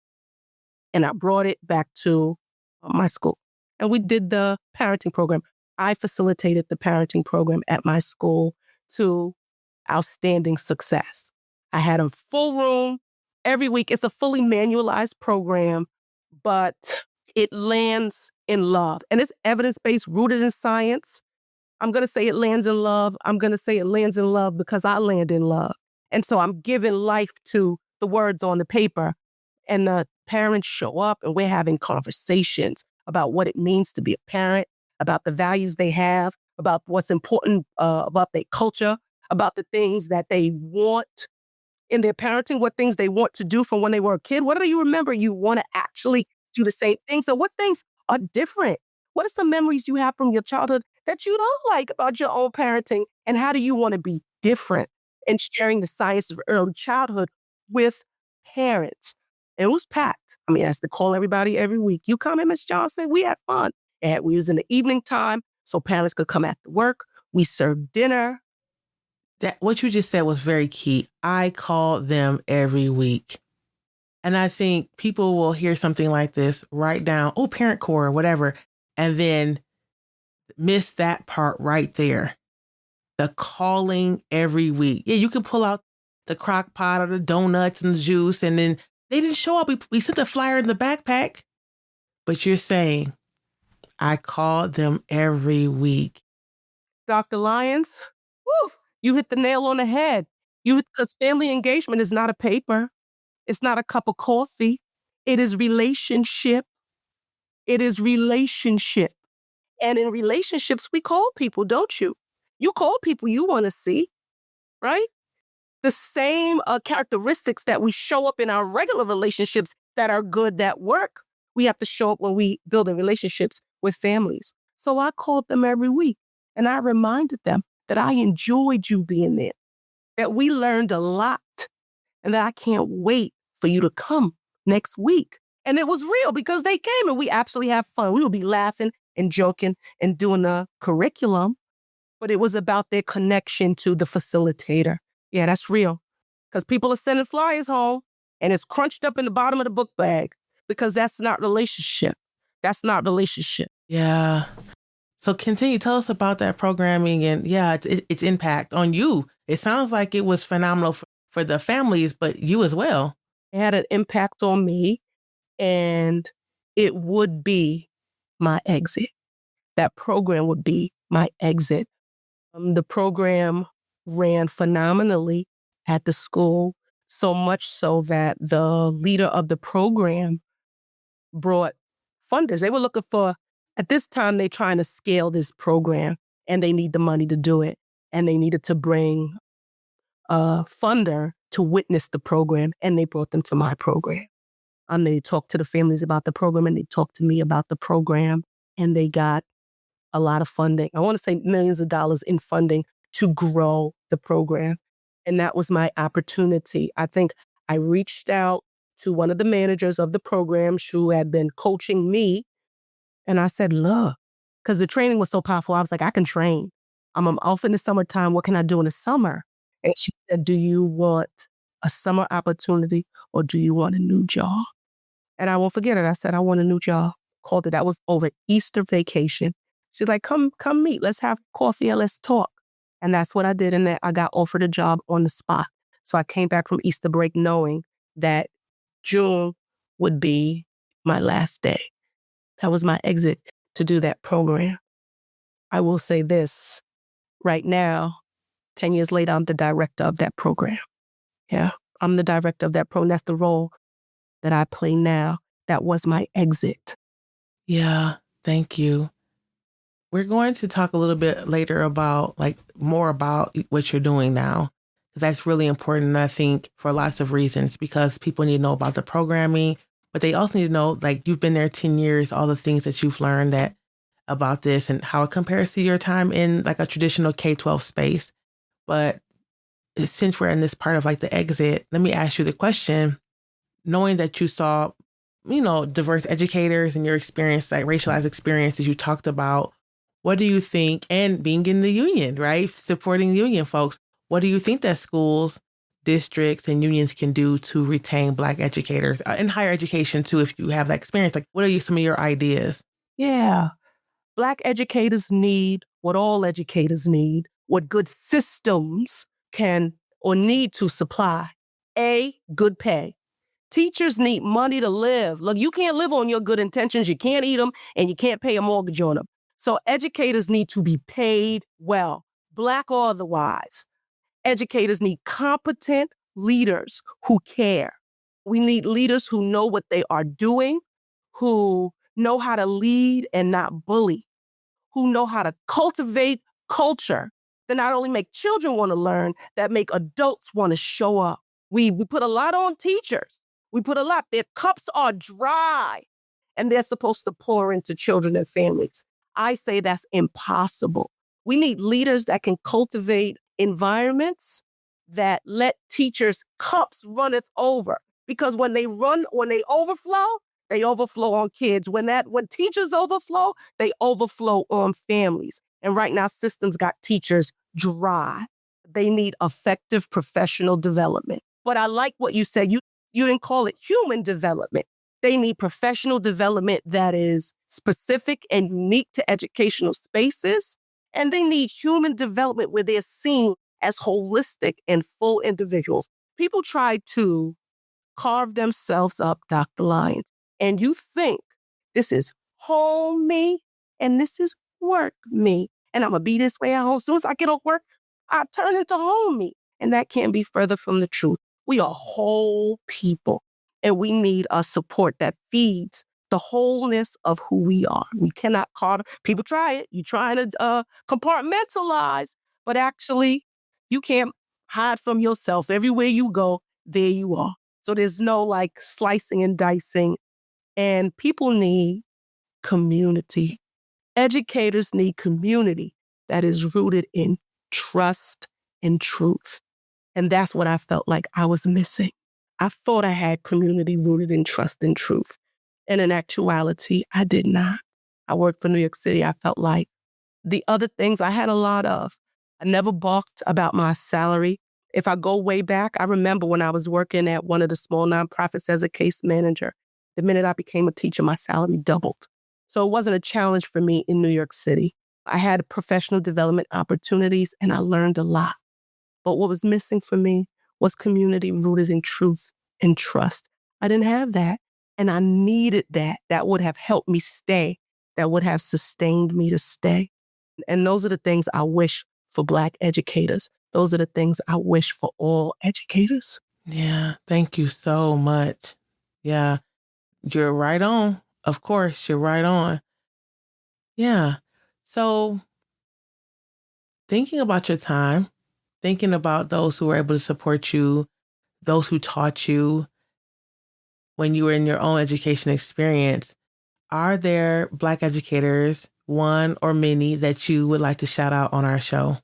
and I brought it back to my school. And we did the parenting program. I facilitated the parenting program at my school to outstanding success. I had a full room every week. It's a fully manualized program, but it lands in love. And it's evidence-based, rooted in science. I'm going to say it lands in love. I'm going to say it lands in love because I land in love. And so I'm giving life to the words on the paper. And the parents show up and we're having conversations about what it means to be a parent, about the values they have, about what's important about their culture, about the things that they want in their parenting, what things they want to do from when they were a kid. What do you remember you want to actually do the same thing? So what things are different? What are some memories you have from your childhood that you don't like about your own parenting? And how do you want to be different in sharing the science of early childhood with parents? It was packed. I mean, I used to call everybody every week. You come in, Miss Johnson? We had fun. And we was in the evening time so parents could come after work. We served dinner. That what you just said was very key. I call them every week. And I think people will hear something like this, write down, oh, parent core or whatever, and then miss that part right there. The calling every week. Yeah, you can pull out the crock pot or the donuts and the juice, and then they didn't show up. We sent a flyer in the backpack. But you're saying, I call them every week. Dr. Lyons, woo, you hit the nail on the head. Because family engagement is not a paper. It's not a cup of coffee. It is relationship. It is relationship. And in relationships, we call people, don't you? You call people you want to see, right? The same characteristics that we show up in our regular relationships that are good, that work, we have to show up when we build in relationships with families. So I called them every week and I reminded them that I enjoyed you being there, that we learned a lot, and that I can't wait for you to come next week. And it was real because they came and we actually have fun. We would be laughing and joking and doing the curriculum, but it was about their connection to the facilitator. Yeah, that's real. Because people are sending flyers home and it's crunched up in the bottom of the book bag because that's not relationship. That's not relationship. Yeah. So continue, tell us about that programming and its impact on you. It sounds like it was phenomenal for the families, but you as well. It had an impact on me and it would be my exit. That program would be my exit. The program ran phenomenally at the school, so much so that the leader of the program brought funders. They were looking for, at this time, they're trying to scale this program and they need the money to do it. And they needed to bring a funder to witness the program, and they brought them to my program. They talked to the families about the program and they talked to me about the program, and they got a lot of funding. I want to say millions of dollars in funding to grow the program. And that was my opportunity. I think I reached out to one of the managers of the program who had been coaching me. And I said, look, because the training was so powerful, I was like, I can train. I'm off in the summertime. What can I do in the summer? And she said, do you want a summer opportunity or do you want a new job? And I won't forget it. I said, I want a new job. Called it. That was over Easter vacation. She's like, come meet. Let's have coffee and let's talk. And that's what I did. And then I got offered a job on the spot. So I came back from Easter break knowing that June would be my last day. That was my exit to do that program. I will say this, right now, 10 years later, I'm the director of that program. Yeah, I'm the director of that program. That's the role that I play now. That was my exit. Yeah, thank you. We're going to talk a little bit later about more about what you're doing now, because that's really important, I think, for lots of reasons, because people need to know about the programming, but they also need to know, you've been there 10 years, all the things that you've learned that about this and how it compares to your time in a traditional K-12 space. But since we're in this part of the exit, let me ask you the question, knowing that you saw, diverse educators and your experience, racialized experiences you talked about, what do you think, and being in the union, right? Supporting union folks, what do you think that schools, districts, and unions can do to retain Black educators in higher education too, if you have that experience? What are some of your ideas? Yeah. Black educators need what all educators need, what good systems can or need to supply. A, good pay. Teachers need money to live. Look, you can't live on your good intentions. You can't eat them and you can't pay a mortgage on them. So educators need to be paid well, Black or otherwise. Educators need competent leaders who care. We need leaders who know what they are doing, who know how to lead and not bully, who know how to cultivate culture that not only make children want to learn, that make adults want to show up. We put a lot on teachers. We put a lot. Their cups are dry and they're supposed to pour into children and families. I say that's impossible. We need leaders that can cultivate environments that let teachers' cups runneth over. Because when they they overflow on kids. When teachers overflow, they overflow on families. And right now, systems got teachers dry. They need effective professional development. But I like what you said. You didn't call it human development. They need professional development that is specific and unique to educational spaces. And they need human development where they're seen as holistic and full individuals. People try to carve themselves up, Dr. Lyons, and you think this is home me and this is work me. And I'm going to be this way at home. As soon as I get off work, I turn into home me. And that can't be further from the truth. We are whole people and we need a support that feeds the wholeness of who we are. We cannot carve. People try it. You're trying to compartmentalize, but actually you can't hide from yourself. Everywhere you go, there you are. So there's no slicing and dicing. And people need community. Educators need community that is rooted in trust and truth. And that's what I felt like I was missing. I thought I had community rooted in trust and truth. And in actuality, I did not. I worked for New York City. I felt like the other things I had a lot of. I never balked about my salary. If I go way back, I remember when I was working at one of the small nonprofits as a case manager. The minute I became a teacher, my salary doubled. So it wasn't a challenge for me in New York City. I had professional development opportunities and I learned a lot. But what was missing for me was community rooted in truth and trust. I didn't have that. And I needed that. That would have helped me stay. That would have sustained me to stay. And those are the things I wish for Black educators. Those are the things I wish for all educators. Yeah, thank you so much. Yeah, you're right on. Of course, you're right on. Yeah. So thinking about your time, thinking about those who were able to support you, those who taught you when you were in your own education experience, are there Black educators, one or many, that you would like to shout out on our show?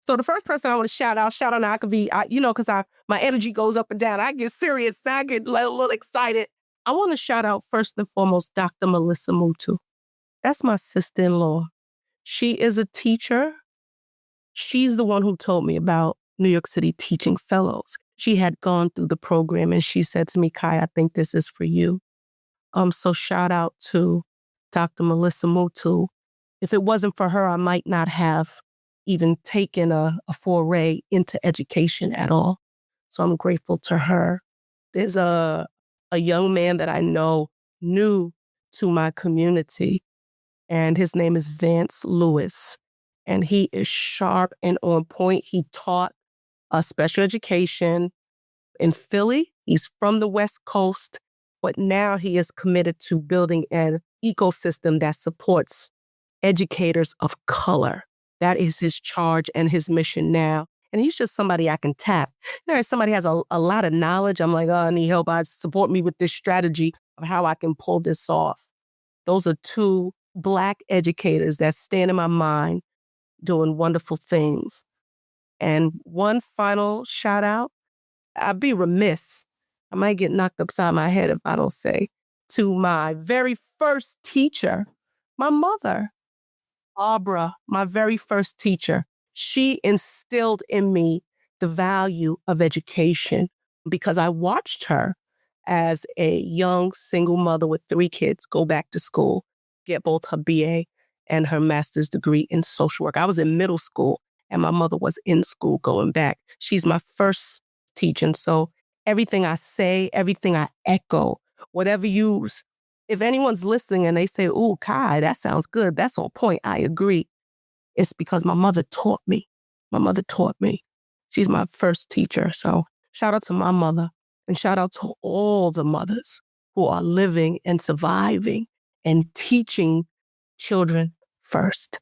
So the first person I want to shout out now, I could be, because my energy goes up and down. I get serious, I get a little excited. I want to shout out first and foremost Dr. Melissa Mutu. That's my sister-in-law. She is a teacher. She's the one who told me about New York City Teaching Fellows. She had gone through the program and she said to me, Kai, I think this is for you. So shout out to Dr. Melissa Mutu. If it wasn't for her, I might not have even taken a foray into education at all. So I'm grateful to her. There's a young man that I know new to my community, and his name is Vance Lewis. And he is sharp and on point. He taught special education in Philly. He's from the West Coast, but now he is committed to building an ecosystem that supports educators of color. That is his charge and his mission now. And he's just somebody I can tap. If somebody has a lot of knowledge, I'm like, oh, I need help. Support me with this strategy of how I can pull this off. Those are two Black educators that stand in my mind doing wonderful things. And one final shout out, I'd be remiss. I might get knocked upside my head if I don't say, to my very first teacher, my mother. Abra, my very first teacher, she instilled in me the value of education because I watched her as a young single mother with 3 kids go back to school, get both her BA and her master's degree in social work. I was in middle school and my mother was in school going back. She's my first teacher. And so everything I say, everything I echo, whatever you if anyone's listening and they say, "Ooh, Kai, that sounds good. That's on point. I agree." It's because my mother taught me. My mother taught me. She's my first teacher. So shout out to my mother and shout out to all the mothers who are living and surviving and teaching children first.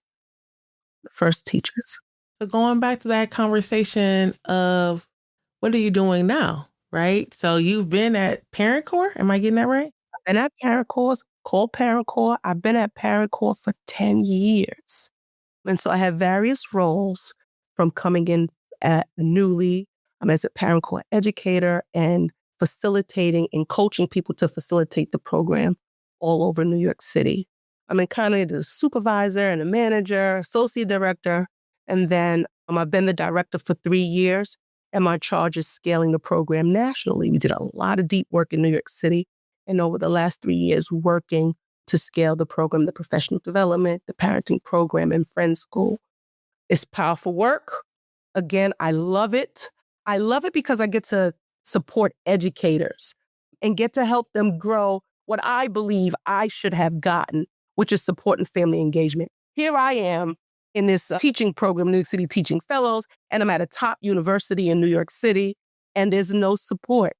The first teachers. So going back to that conversation of what are you doing now, right? So you've been at Parent Corps. Am I getting that right? I've been at Parent Corps, called Parent Corps. I've been at Parent Corps for 10 years. And so I have various roles from coming in at newly, I'm as a Parent Corps educator and facilitating and coaching people to facilitate the program all over New York City. I'm in kind of the supervisor and a manager, associate director, and then I've been the director for 3 years, and my charge is scaling the program nationally. We did a lot of deep work in New York City, and over the last 3 years, working to scale the program, the professional development, the parenting program, and Friends School. It's powerful work. Again, I love it. I love it because I get to support educators and get to help them grow what I believe I should have gotten, which is support and family engagement. Here I am in this teaching program, New York City Teaching Fellows, and I'm at a top university in New York City, and there's no support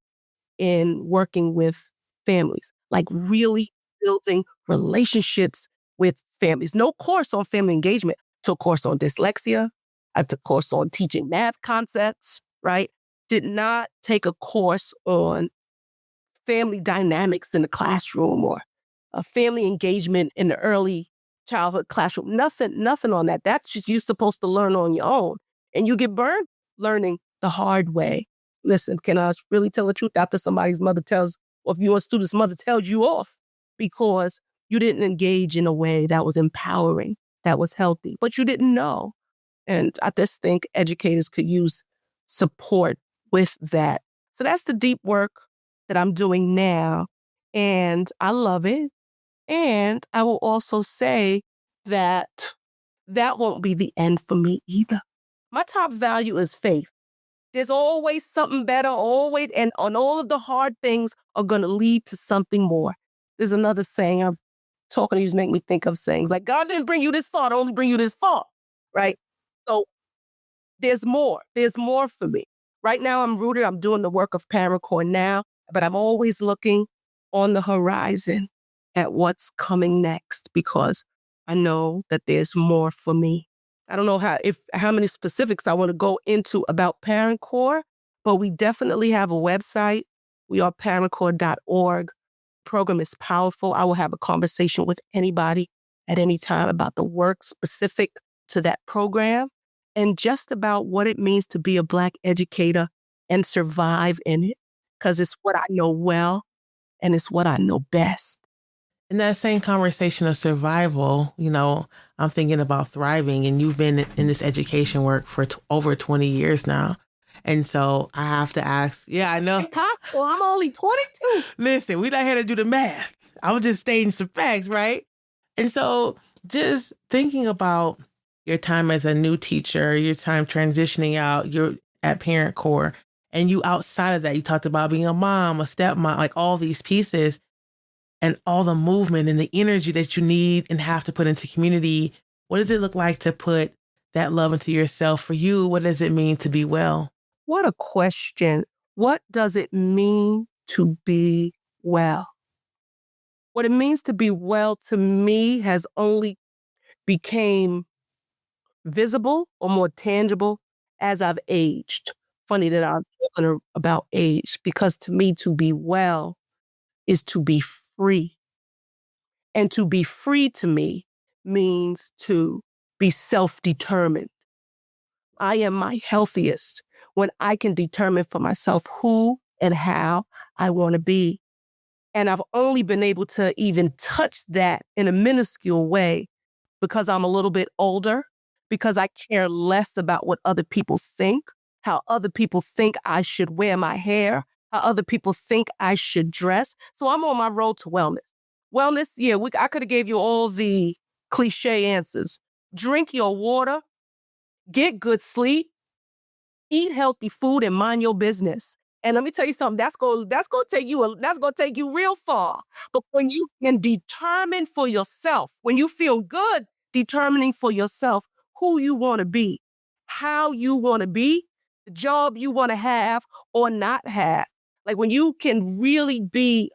in working with families, like really building relationships with families. No course on family engagement. Took a course on dyslexia. I took a course on teaching math concepts, right? Did not take a course on family dynamics in the classroom or a family engagement in the early childhood classroom. Nothing on that. That's just you're supposed to learn on your own. And you get burned learning the hard way. Listen, can I really tell the truth after somebody's mother tells, or if your student's mother tells you off because you didn't engage in a way that was empowering, that was healthy, but you didn't know. And I just think educators could use support with that. So that's the deep work that I'm doing now. And I love it. And I will also say that that won't be the end for me either. My top value is faith. There's always something better, always, and on all of the hard things are going to lead to something more. There's another saying I'm talking to you make me think of sayings like, God didn't bring you this far to only bring you this far, right? So there's more. There's more for me. Right now I'm rooted, I'm doing the work of Parent Corps now, but I'm always looking on the horizon at what's coming next because I know that there's more for me. I don't know how many specifics I want to go into about Parent Corps, but we definitely have a website. We are parentcorps.org. The program is powerful. I will have a conversation with anybody at any time about the work specific to that program and just about what it means to be a Black educator and survive in it, because it's what I know well and it's what I know best. In that same conversation of survival, I'm thinking about thriving, and you've been in this education work for over 20 years now. And so I have to ask, I know. Impossible. I'm only 22. Listen, we're not here to do the math. I was just stating some facts, right? And so just thinking about your time as a new teacher, your time transitioning out, you're at Parent Corps, and you outside of that, you talked about being a mom, a stepmom, like all these pieces. And all the movement and the energy that you need and have to put into community. What does it look like to put that love into yourself? For you, what does it mean to be well? What a question. What does it mean to be well? What it means to be well to me has only became visible or more tangible as I've aged. Funny that I'm talking about age, because to me, to be well is to be free. And to be free to me means to be self-determined. I am my healthiest when I can determine for myself who and how I want to be. And I've only been able to even touch that in a minuscule way because I'm a little bit older, because I care less about what other people think, how other people think I should wear my hair, how other people think I should dress. So I'm on my road to wellness. Wellness, yeah, I could have gave you all the cliche answers. Drink your water, get good sleep, eat healthy food, and mind your business. And let me tell you something, that's gonna take you real far. But when you can determine for yourself, when you feel good determining for yourself who you want to be, how you want to be, the job you want to have or not have. Like when you can really be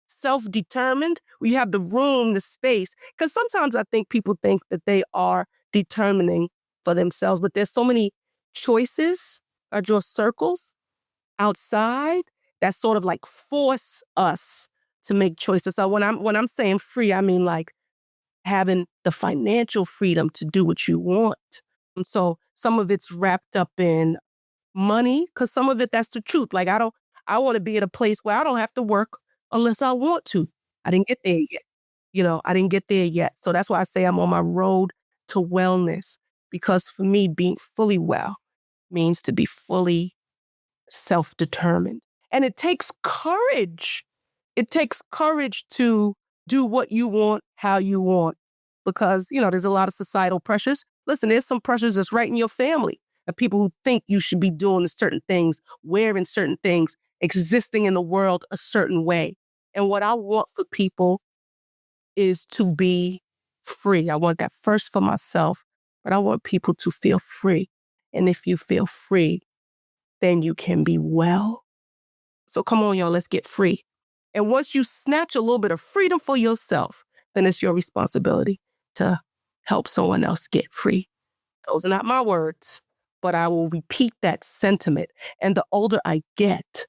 self-determined, we have the room, the space. Because sometimes I think people think that they are determining for themselves, but there's so many choices. I draw circles outside that sort of like force us to make choices. So when I'm saying free, I mean like having the financial freedom to do what you want. And so some of it's wrapped up in money, because some of it, that's the truth. Like I want to be at a place where I don't have to work unless I want to. I didn't get there yet. I didn't get there yet. So that's why I say I'm on my road to wellness, because for me, being fully well means to be fully self-determined. And it takes courage. It takes courage to do what you want, how you want, because, there's a lot of societal pressures. Listen, there's some pressures that's right in your family. The people who think you should be doing certain things, wearing certain things, existing in the world a certain way. And what I want for people is to be free. I want that first for myself, but I want people to feel free. And if you feel free, then you can be well. So come on, y'all, let's get free. And once you snatch a little bit of freedom for yourself, then it's your responsibility to help someone else get free. Those are not my words, but I will repeat that sentiment. And the older I get,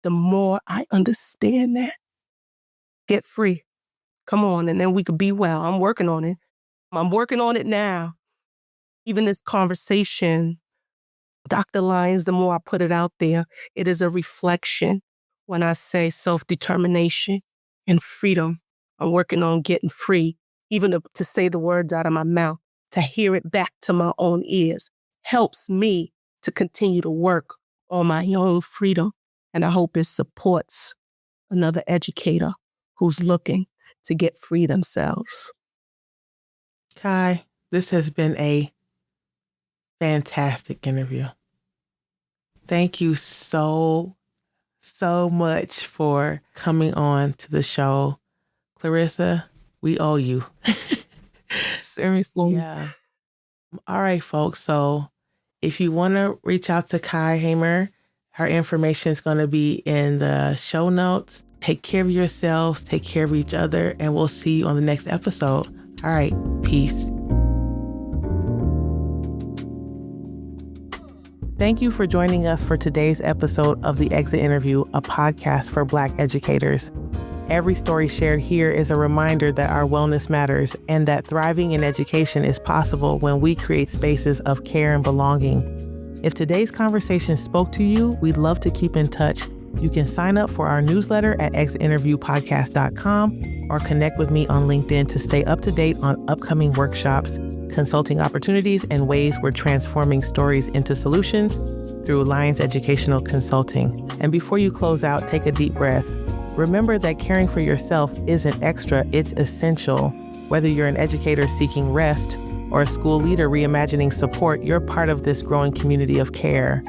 the more I understand that. Get free. Come on, and then we could be well. I'm working on it. I'm working on it now. Even this conversation, Dr. Lyons, the more I put it out there, it is a reflection when I say self-determination and freedom. I'm working on getting free, even to say the words out of my mouth, to hear it back to my own ears, helps me to continue to work on my own freedom. And I hope it supports another educator who's looking to get free themselves. Kai, this has been a fantastic interview. Thank you so much for coming on to the show. Clarissa, we owe you. Seriously. Yeah. All right, folks. So if you want to reach out to Kai Hamer, her information is going to be in the show notes. Take care of yourselves, take care of each other, and we'll see you on the next episode. All right. Peace. Thank you for joining us for today's episode of The Exit Interview, a podcast for Black educators. Every story shared here is a reminder that our wellness matters and that thriving in education is possible when we create spaces of care and belonging. If today's conversation spoke to you, we'd love to keep in touch. You can sign up for our newsletter at exitinterviewpodcast.com or connect with me on LinkedIn to stay up to date on upcoming workshops, consulting opportunities, and ways we're transforming stories into solutions through Lyons Educational Consulting. And before you close out, take a deep breath. Remember that caring for yourself isn't extra, it's essential. Whether you're an educator seeking rest or a school leader reimagining support, you're part of this growing community of care.